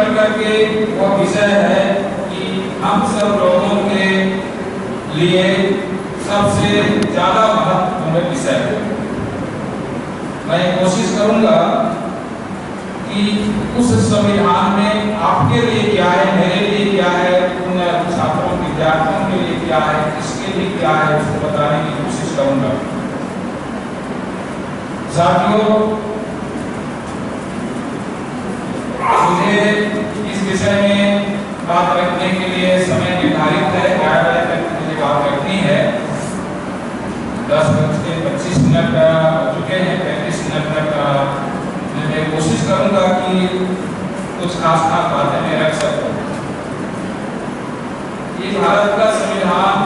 बढ़कर के वह विषय है कि हम सब लोगों के लिए सबसे ज्यादा महत्वपूर्ण विषय है। मैं कोशिश करूंगा कि उस संविधान में आपके लिए क्या है, मेरे लिए क्या है, उन छात्रों विद्यार्थियों के लिए क्या है, इसके लिए क्या है, उसको बताने की कोशिश करूंगा। साथियों, मुझे इस विषय में बात रखने के लिए समय निर्धारित है, 11 बजे तक मुझे बात रखनी है। 10:25 हो चुके हैं, 35 मिनट तक मैं कोशिश करूंगा कि कुछ खास बातें मैं रख सकूं। ये भारत का संविधान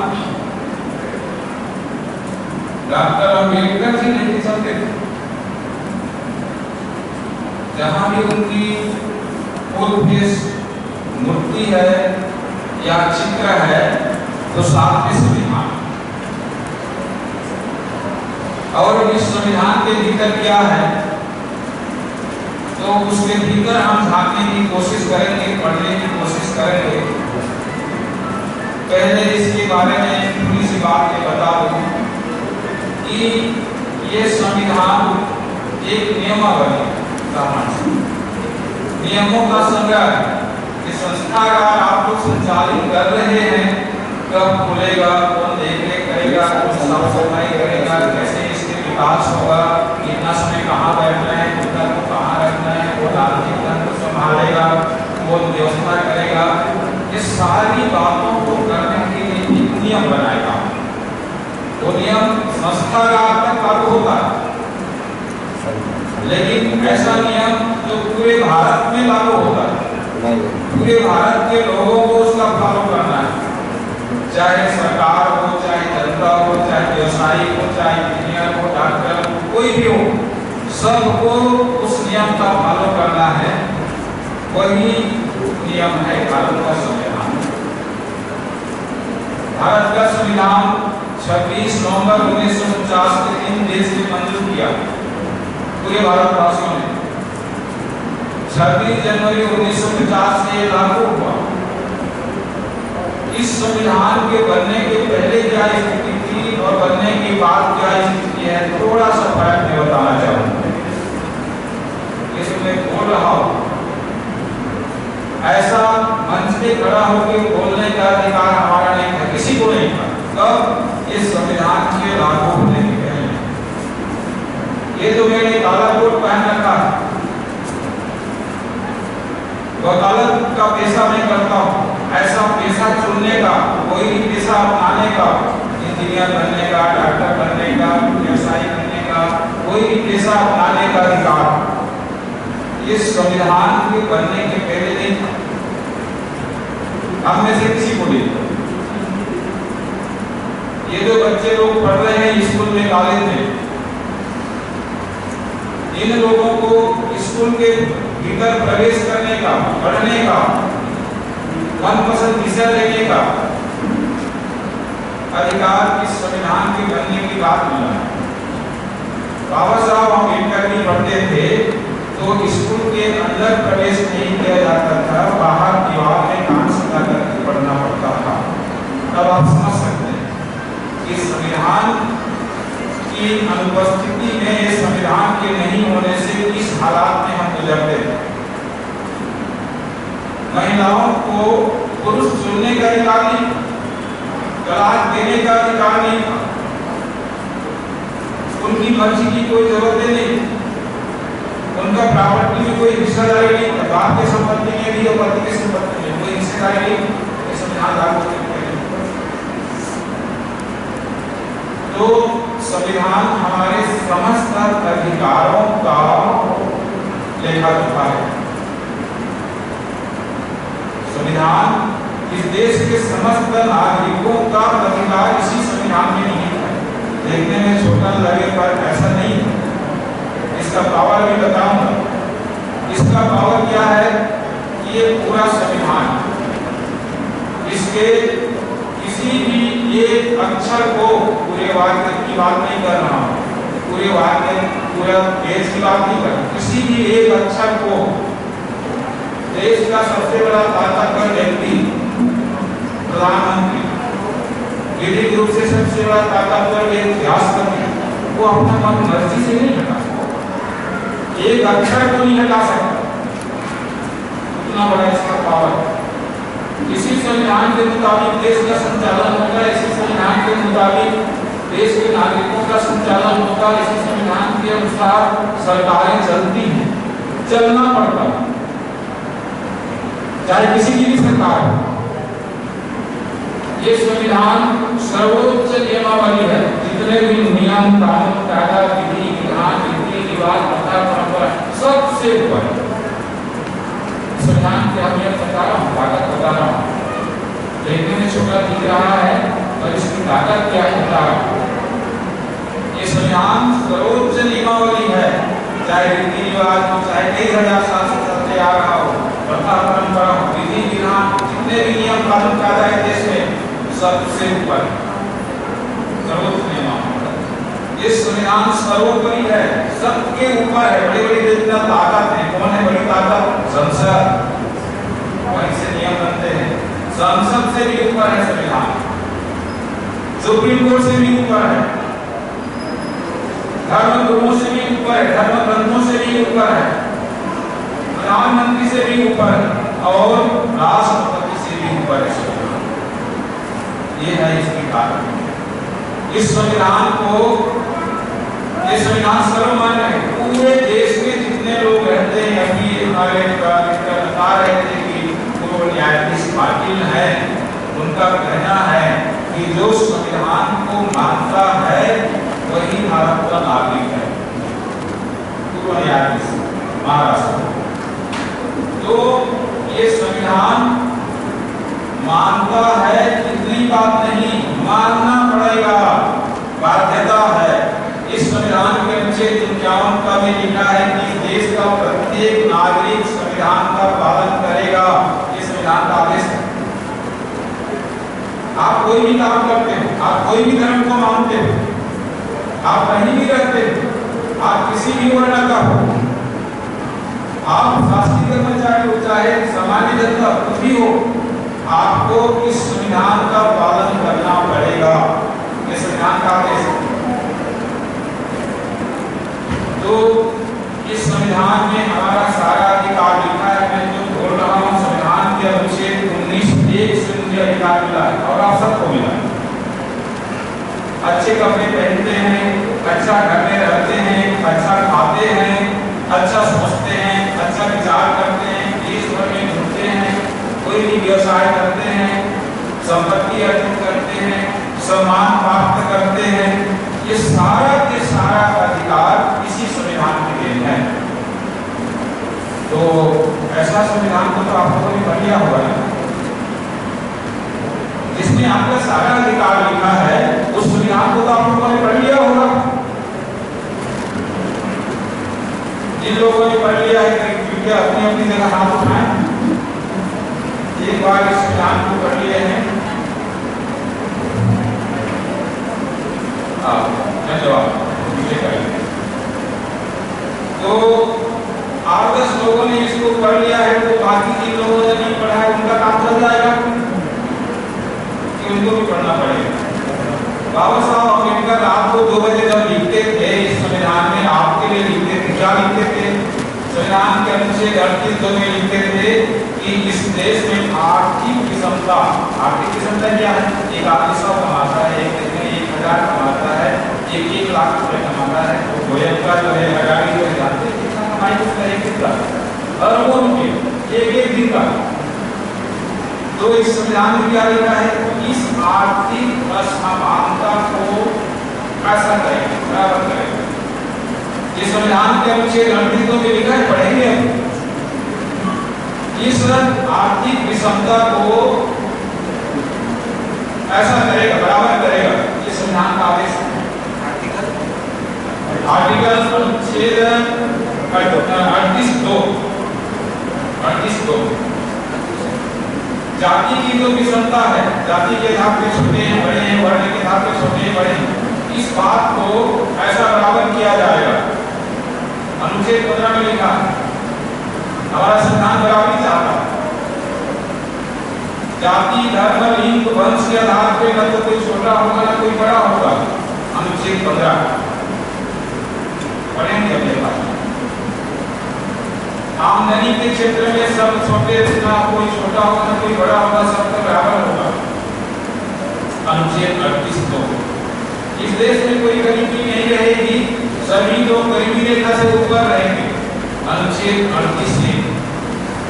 डॉक्टर अम्बेडकर जी नहीं चलते थे। जहां भी उनकी मूर्ति है या चित्र है तो साथ में संविधान, और इस संविधान के भीतर क्या है तो उसके भीतर हम झांकने की कोशिश करेंगे, पढ़ने की कोशिश करेंगे। पहले इसके बारे में थोड़ी सी बात ये बता दूं कि ये संविधान एक नियमावली, नियमों का संग्रह है। इस संस्था का आप लोग संचालित कर रहे हैं, कब खुलेगा, कौन देखरेख करेगा, कौन साफ सफाई करेगा, कैसे इसके विकास होगा, कितना समय कहाँ बैठना है, कितना को कहाँ रखना है, वो आर्थिक तंत्र संभालेगा, वो व्यवस्था करेगा, ये सारी बातों को करने के लिए एक नियम बनाएगा। वो नियम संस्था का तक लागू होता है, लेकिन ऐसा नियम जो पूरे भारत में लागू होता है, पूरे भारत के लोगों को उसका फॉलो करना है, चाहे सरकार हो, चाहे जनता हो, चाहे व्यवसायी हो, चाहे इंजीनियर हो, डॉक्टर हो, कोई भी हो, सबको उस नियम का फॉलो करना है। वही नियम है भारत का संविधान। भारत का संविधान 26 नवंबर 1949 के दिन देश ने मंजूर किया, पूरे भारतवासियों ने। 26 जनवरी 1950 से लागू हुआ। इस संविधान के बनने के पहले क्या स्थिति थी और बनने के बाद क्या स्थिति है, थोड़ा सा फर्क मैं बताना चाहूंगा। इसमें बोल रहा हूं, ऐसा मंच पे खड़ा होकर बोलने का अधिकार हमारा नहीं था, किसी को नहीं था। कब? इस संविधान के लागू होने के पहले। ये जो मैंने काला कोट पहन रखा है, वकालत का पेशा मैं करता हूँ। ऐसा पेशा चुनने का, कोई भी पेशा अपनाने का, इंजीनियर बनने का, डॉक्टर बनने का, व्यवसायी बनने का, कोई भी पेशा अपनाने का अधिकार इस संविधान के बनने के पहले नहीं था। हम में से किसी को नहीं। ये जो बच्चे लोग पढ़ रहे हैं स्कूल में, कॉलेज में, इन लोगों को स्कूल के भीतर प्रवेश करने का, पढ़ने का, मनपसंद विषय लेने का अधिकार इस संविधान के बनने के बाद मिला है। बाबा साहब अम्बेडकर भी पढ़ते थे तो स्कूल के अंदर प्रवेश नहीं किया जाता था, बाहर दीवार में कान सजा करके पढ़ना पड़ता था। तब आप समझ सकते हैं कि संविधान की अनुपस्थिति में, ये संविधान के नहीं होने से किस हालात में हम गुजरते हैं। महिलाओं को पुरुष चुनने का अधिकार नहीं, तलाक देने का अधिकार नहीं, उनकी मर्जी की कोई जरूरत नहीं, उनका प्रॉपर्टी में कोई हिस्सेदारी नहीं, बाप की संपत्ति में भी और पति की संपत्ति में कोई हिस्सेदारी नहीं। संविधान लागू होने के तो संविधान हमारे समस्त अधिकारों का लेखा जोखा है। संविधान इस देश के समस्त नागरिकों का अधिकार इसी संविधान में निहित है। देखने में छोटा लगे पर ऐसा नहीं है। इसका पावर भी बताऊंगा। इसका पावर क्या है कि ये पूरा संविधान, इसके किसी भी एक अक्षर को, पूरे वाक्य की बात नहीं कर रहा हूं, पूरे वाक्य, पूरा पेज की बात नहीं कर रहा, किसी भी एक अक्षर को देश का सबसे बड़ा ताकतवर व्यक्ति प्रधानमंत्री, विधिक रूप से सबसे बड़ा ताकतवर व्यक्ति राष्ट्रपति, वो अपना मन मर्जी से नहीं हटा सकता, एक अक्षर को नहीं हटा सकता, इतना बड़ा इसका पावर। इसी संविधान के मुताबिक देश का संचालन होगा, इसी संविधान के मुताबिक देश के नागरिकों का संचालन होगा, इसी संविधान के अनुसार सरकारें चलती हैं, चलना पड़ता है, चाहे किसी की भी सरकार हो। ये संविधान सर्वोच्च नियमावली है, जितने भी नियम, कानून, कायदा, विधि, विधान, रीति रिवाज, प्रथा, परंपरा, सबसे ऊपर संविधान की अहमियत बता रहा हूँ, ताकत बता रहा हूँ। देखने में छोटा दिख रहा है और इसकी ताकत क्या है बता रहा हूँ। ये संविधान सर्वोच्च नियमावली है, चाहे रीति रिवाज हो, चाहे कई हजार साल से चलते आ रहा हो, प्रथा परंपरा हो, विधि विधान, जितने भी नियम कानून कायदा है देश में, सबसे ऊपर सर्वोच्च नियमावली। ये संविधान सर्वोपरि है, सबके ऊपर है। बड़ी बड़ी जितना ताकत है, कौन है बड़ी ताकत? संसद, वहीं से नियम बनते हैं। संसद से भी ऊपर है संविधान, सुप्रीम कोर्ट से भी ऊपर है, धर्म गुरुओं से भी ऊपर है, धर्म ग्रंथों से भी ऊपर है, प्रधानमंत्री से भी ऊपर है और राष्ट्रपति से भी ऊपर है। ये है इसकी ताकत। इस संविधान को, ये संविधान सर्वमान्य है। पूरे देश में जितने लोग रहते हैं, अभी हमारे बता रहे थे कि पूर्व न्यायाधीश पाटिल है, उनका कहना है कि जो संविधान को मानता है वही भारत का नागरिक है। पूर्व न्यायाधीश महाराष्ट्र। तो ये संविधान मानता है, इतनी बात नहीं, मानना पड़ेगा, बाध्यता है। इस संविधान के अनुच्छेद 51 का भी लिखा है कि देश का प्रत्येक नागरिक संविधान का पालन करेगा। ये संविधान का आदेश है। आप कोई भी काम करते हो, आप कोई भी धर्म को मानते हो, आप कहीं भी रहते हो, आप किसी भी वर्ण का हो, आप शासकीय कर्मचारी हो चाहे सामान्य जनता कुछ भी हो, आपको इस संविधान का पालन करना पड़ेगा। ये संविधान का आदेश है। तो इस संविधान में हमारा सारा अधिकार लिखा है। मैं जो बोल रहा हूँ, संविधान के अनुच्छेद 19(1) से मुझे अधिकार मिला है और आप सबको मिला है। अच्छे कपड़े पहनते हैं, अच्छा घर में रहते हैं, अच्छा खाते हैं, अच्छा सोचते हैं, अच्छा विचार करते हैं, देश भर में घूमते हैं, कोई भी व्यवसाय करते हैं, संपत्ति अर्जित करते हैं, सम्मान प्राप्त करते हैं। ये सारा के सारा अधिकार इसी संविधान की देन है। तो ऐसा संविधान को तो आप लोगों ने पढ़ लिया होगा, जिसमें आपका सारा अधिकार लिखा है, उस संविधान को तो आप लोगों ने पढ़ लिया होगा। जिन लोगों ने पढ़ लिया है कृपया अपनी अपनी जगह हाथ उठाएं। एक बार इस संविधान को पढ़ लिए हैं। धन्यवाद। तो 8-10 लोगों ने इसको पढ़ लिया है, तो बाकी जिन लोगों ने नहीं पढ़ा है उनका काम चल जाएगा कि उनको भी पढ़ना पड़ेगा। बाबा साहब अम्बेडकर रात को 2 बजे जब लिखते थे इस संविधान में, आपके लिए लिखते थे, क्या लिखते थे? संविधान के अनुच्छेद 38(2) में लिखते थे कि इस देश में आर्थिक विषमता, आर्थिक विषमता क्या है? एक आदमी 100 कमाता है, एक दिन में 1000 कमाता है, एक 1 लाख रुपए कमाता है, तो गोयल का जो है लगावी जो जानते हैं कितना कमाई उसका एक कितना अरबों रुपये एक दिन का। तो इस संविधान में क्या लिखा है? इस आर्थिक असमानता को कैसा करेंगे, बराबर करेंगे। ये संविधान के अनुच्छेद 38(2) में लिखा है, पढ़ेंगे हम। इस आर्थिक विषमता को ऐसा करेगा, बराबर करेगा। ये संविधान का आदेश है। आर्टिकल अनुच्छेद 38(2) जाति की जो विषमता है, जाति के आधार पे छोटे हैं बड़े हैं, वर्ण के आधार पे छोटे हैं बड़े हैं, इस बात को ऐसा बराबर किया जाएगा। अनुच्छेद 15 में लिखा है हमारा संविधान बराबरी चाहता है। जाति, धर्म, लिंग, वंश के आधार पे न तो कोई छोटा होगा न कोई बड़ा होगा। अनुच्छेद 15 पढ़ेंगे अपने पास। आमदनी के क्षेत्र में सब छोटे, ना कोई छोटा होगा न कोई बड़ा होगा, सबका बराबर होगा। अनुच्छेद 38 इस देश में कोई गरीबी नहीं रहेगी, सभी लोग गरीबी रेखा से ऊपर रहेंगे। अनुच्छेद 38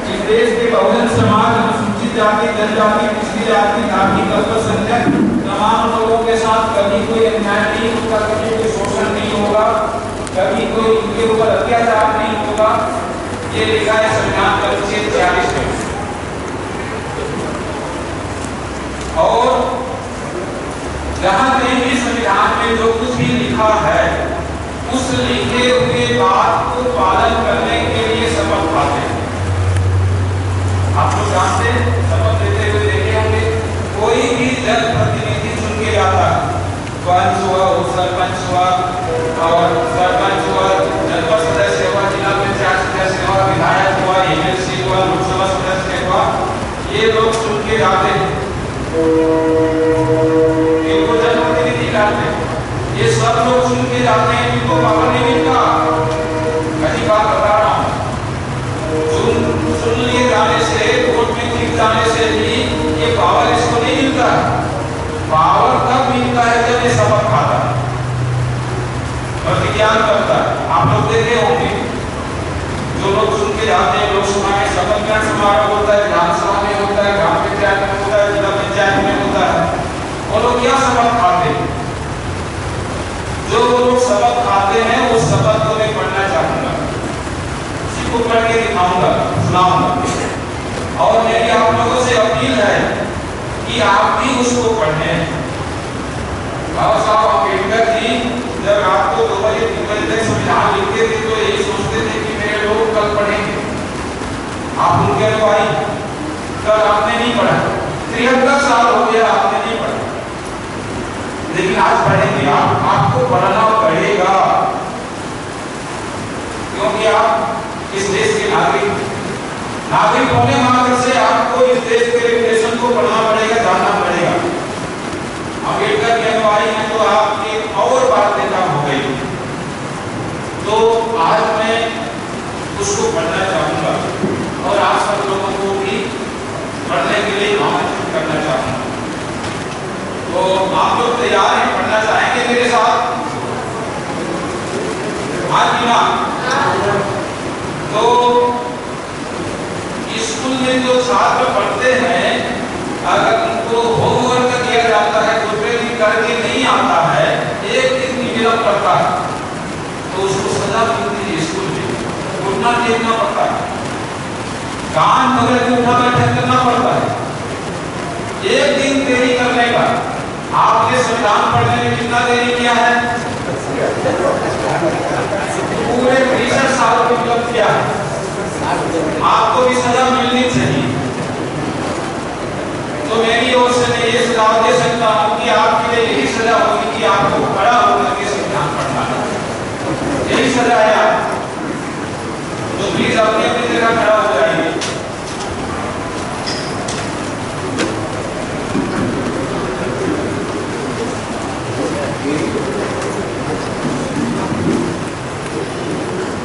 इस देश के बहुजन समाज, अनुसूचित जाति, जनजाति, पिछड़ी जाति, धार्मिक अल्पसंख्यक तमाम लोगों के साथ कभी कोई अन्याय नहीं होगा, कभी कोई शोषण नहीं होगा, कभी कोई उनके ऊपर अत्याचार नहीं होगा। ये लिखा है संविधान का अनुच्छेद 46 में। और जहां कहीं भी संविधान में जो कुछ भी लिखा है उस लिखे हुए बात को पालन करने के लिए शपथ खाते हैं। आप लोग जानते हैं, शपथ लेते हुए देखे होंगे, कोई भी जनप्रतिनिधि चुन के जाता है, पंच हुआ, सरपंच हुआ और सरपंच हुआ, जनपद सदस्य हुआ, जिला पंचायत सदस्य हुआ, विधायक हुआ, एमएलसी हुआ, लोकसभा सदस्य हुआ, ये लोग चुन के जाते हैं, इनको जनप्रतिनिधि कहते हैं। ये सब लोग चुन के जाते हैं, इनको पावर नहीं मिलता। पहली बात बता रहा हूँ, चुन लिए जाने से, वोट में जीत जाने से भी ये पावर इसको नहीं मिलता। पावर तब मिलता है जब ये शपथ खाता है और विज्ञान करता है। आप लोग देखे होंगे, जो लोग चुन के जाते हैं लोकसभा में, शपथ ग्रहण समारोह होता है, विधानसभा में होता है, ग्राम पंचायत में होता है, जिला पंचायत में होता है, वो लोग क्या शपथ खाते हैं? जो लोग शपथ खाते हैं वो शपथ को मैं पढ़ना चाहूंगा, उसी को पढ़ के दिखाऊंगा, सुनाऊंगा। और मेरी आप लोगों से अपील है कि आप भी उसको पढ़ें। बाबा साहब अम्बेडकर जी जब रात को 2 बजे 3 बजे तक संविधान लिखते थे तो यही सोचते थे कि मेरे लोग कल पढ़ेंगे। आप उनके अनुयायी, कल आपने नहीं पढ़ा, 73 साल हो गया आपने नहीं पढ़ा, लेकिन आज पढ़ेंगे। आपको पढ़ना पड़ेगा, क्योंकि आप इस देश के नागरिक होने मात्र से आपको इस देश के रेगुलेशन को पढ़ना पड़ेगा, जानना पड़ेगा। अम्बेडकर के अनुयायी हैं तो आपकी और बात देखा हो गई, तो आज मैं उसको पढ़ना चाहूंगा और आप सब लोगों को भी पढ़ने के लिए आमंत्रित करना चाहूंगा। तो आप लोग तैयार हैं, पढ़ना चाहेंगे मेरे साथ? हाँ जी ना? तो स्कूल में जो छात्र पढ़ते हैं, अगर उनको होमवर्क दिया जाता है, दूसरे दिन करके नहीं आता है, एक दिन विलंब करता है, तो उसको सजा मिलती है। स्कूल में उठना टेकना पड़ता है, कान पकड़ के उठा बैठा करना पड़ता है। एक दिन देरी करने का आपने संविधान पढ़ने में कितना देरी किया है? पूरे 20 साल में विलंब किया है। आपको भी सजा मिलनी चाहिए। तो मेरी ओर से मैं ये सुझाव दे सकता हूँ कि आपके लिए यही सजा होगी कि आपको खड़ा होकर के संविधान पढ़ना है। यही सजा है